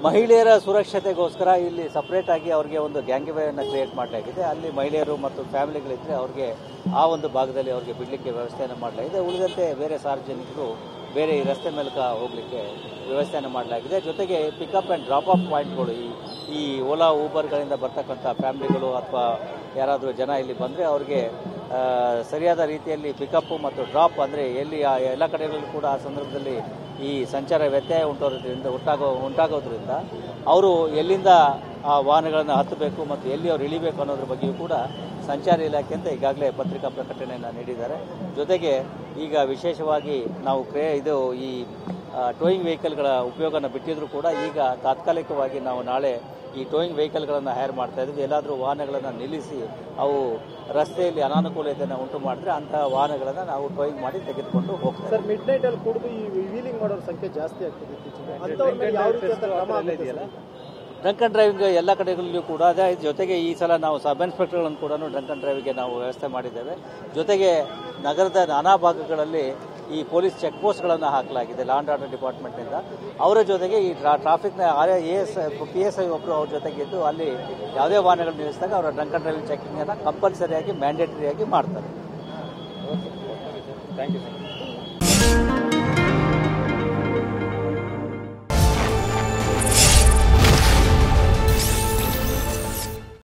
ಮಹಿಳೆಯರ ಸುರಕ್ಷತೆಗೋಸ್ಕರ ಇಲ್ಲಿ ಸಪರೇಟ್ ಆಗಿ ಅವರಿಗೆ ಒಂದು ಗ್ಯಾಂಗ್ವೇಯನ್ನು ಕ್ರಿಯೇಟ್ ಮಾಡಲಾಗಿದೆ. ಅಲ್ಲಿ ಮಹಿಳೆಯರು ಮತ್ತು ಫ್ಯಾಮಿಲಿಗಳಿದ್ರೆ ಅವ್ರಿಗೆ ಆ ಒಂದು ಭಾಗದಲ್ಲಿ ಅವ್ರಿಗೆ ಬಿಡಲಿಕ್ಕೆ ವ್ಯವಸ್ಥೆಯನ್ನು ಮಾಡಲಾಗಿದೆ. ಉಳಿದಂತೆ ಬೇರೆ ಸಾರ್ವಜನಿಕರು ಬೇರೆ ಈ ರಸ್ತೆ ಮೂಲಕ ಹೋಗಲಿಕ್ಕೆ ವ್ಯವಸ್ಥೆಯನ್ನು ಮಾಡಲಾಗಿದೆ. ಜೊತೆಗೆ ಪಿಕಪ್ ಆ್ಯಂಡ್ ಡ್ರಾಪ್ ಆಫ್ ಪಾಯಿಂಟ್ಗಳು ಈ ಓಲಾ ಊಬರ್ಗಳಿಂದ ಬರ್ತಕ್ಕಂಥ ಫ್ಯಾಮಿಲಿಗಳು ಅಥವಾ ಯಾರಾದರೂ ಜನ ಇಲ್ಲಿ ಬಂದರೆ ಅವ್ರಿಗೆ ಸರಿಯಾದ ರೀತಿಯಲ್ಲಿ ಪಿಕಪ್ ಮತ್ತು ಡ್ರಾಪ್ ಅಂದರೆ ಎಲ್ಲಿ ಎಲ್ಲ ಕಡೆಗಳಲ್ಲೂ ಕೂಡ ಆ ಸಂದರ್ಭದಲ್ಲಿ ಈ ಸಂಚಾರ ವ್ಯತ್ಯಯ ಉಂಟಾಗೋದ್ರಿಂದ ಅವರು ಎಲ್ಲಿಂದ ಆ ವಾಹನಗಳನ್ನು ಹತ್ತಬೇಕು ಮತ್ತು ಎಲ್ಲಿ ಅವರು ಇಳಿಬೇಕು ಅನ್ನೋದ್ರ ಬಗ್ಗೆಯೂ ಕೂಡ ಸಂಚಾರ ಇಲಾಖೆ ಅಂತ ಈಗಾಗಲೇ ಪತ್ರಿಕಾ ಪ್ರಕಟಣೆಯನ್ನು ನೀಡಿದ್ದಾರೆ. ಜೊತೆಗೆ ಈಗ ವಿಶೇಷವಾಗಿ ನಾವು ಈ ಟೋಯಿಂಗ್ ವೆಹಿಕಲ್ಗಳ ಉಪಯೋಗನ ಬಿಟ್ಟಿದ್ರು ಕೂಡ ಈಗ ತಾತ್ಕಾಲಿಕವಾಗಿ ನಾವು ನಾಳೆ ಈ ಟೋಯಿಂಗ್ ವೆಹಿಕಲ್ಗಳನ್ನು ಹೈರ್ ಮಾಡ್ತಾ ಇದ್ವಿ. ಎಲ್ಲಾದರೂ ವಾಹನಗಳನ್ನು ನಿಲ್ಲಿಸಿ ಅವು ರಸ್ತೆಯಲ್ಲಿ ಅನಾನುಕೂಲತೆಯನ್ನು ಉಂಟು ಮಾಡಿದ್ರೆ ಅಂತಹ ವಾಹನಗಳನ್ನು ನಾವು ಟೋಯಿಂಗ್ ಮಾಡಿ ತೆಗೆದುಕೊಂಡು ಹೋಗ್ತೇವೆ. ಸರ್, ಮಿಡ್ ನೈಟ್ ಅಲ್ಲಿ ಕುಡಿದು ಈ ವೀಲಿಂಗ್ ಮಾಡೋರ ಸಂಖ್ಯೆ ಜಾಸ್ತಿ ಆಗ್ತದೆ. ಡ್ರಂಕ್ ಅಂಡ್ ಡ್ರೈವಿಂಗ್ ಎಲ್ಲ ಕಡೆಗಳಲ್ಲೂ ಕೂಡ ಅದೇ. ಜೊತೆಗೆ ಈ ಸಲ ನಾವು ಸಬ್ ಇನ್ಸ್ಪೆಕ್ಟರ್ಗಳನ್ನು ಕೂಡ ಡ್ರಂಕ್ ಅಂಡ್ ಡ್ರೈವಿಂಗ್ಗೆ ನಾವು ವ್ಯವಸ್ಥೆ ಮಾಡಿದ್ದೇವೆ. ಜೊತೆಗೆ ನಗರದ ನಾನಾ ಭಾಗಗಳಲ್ಲಿ ಈ ಪೊಲೀಸ್ ಚೆಕ್ ಪೋಸ್ಟ್ಗಳನ್ನು ಹಾಕಲಾಗಿದೆ ಲಾ ಅಂಡ್ ಆರ್ಡರ್ ಡಿಪಾರ್ಟ್ಮೆಂಟ್ನಿಂದ. ಅವರ ಜೊತೆಗೆ ಈ ಟ್ರಾಫಿಕ್ನ PSI ಒಬ್ಬರು ಅವ್ರ ಜೊತೆಗೆ ಇದ್ದು ಅಲ್ಲಿ ಯಾವುದೇ ವಾಹನಗಳು ನಿಲ್ಲಿಸಿದಾಗ ಅವರ ಡ್ರಂಕ್ ಅಂಡ್ ಡ್ರೈವಿಂಗ್ ಚೆಕಿಂಗನ್ನು ಕಂಪಲ್ಸರಿಯಾಗಿ ಮ್ಯಾಂಡೇಟರಿಯಾಗಿ ಮಾಡ್ತಾರೆ. Thank you sir.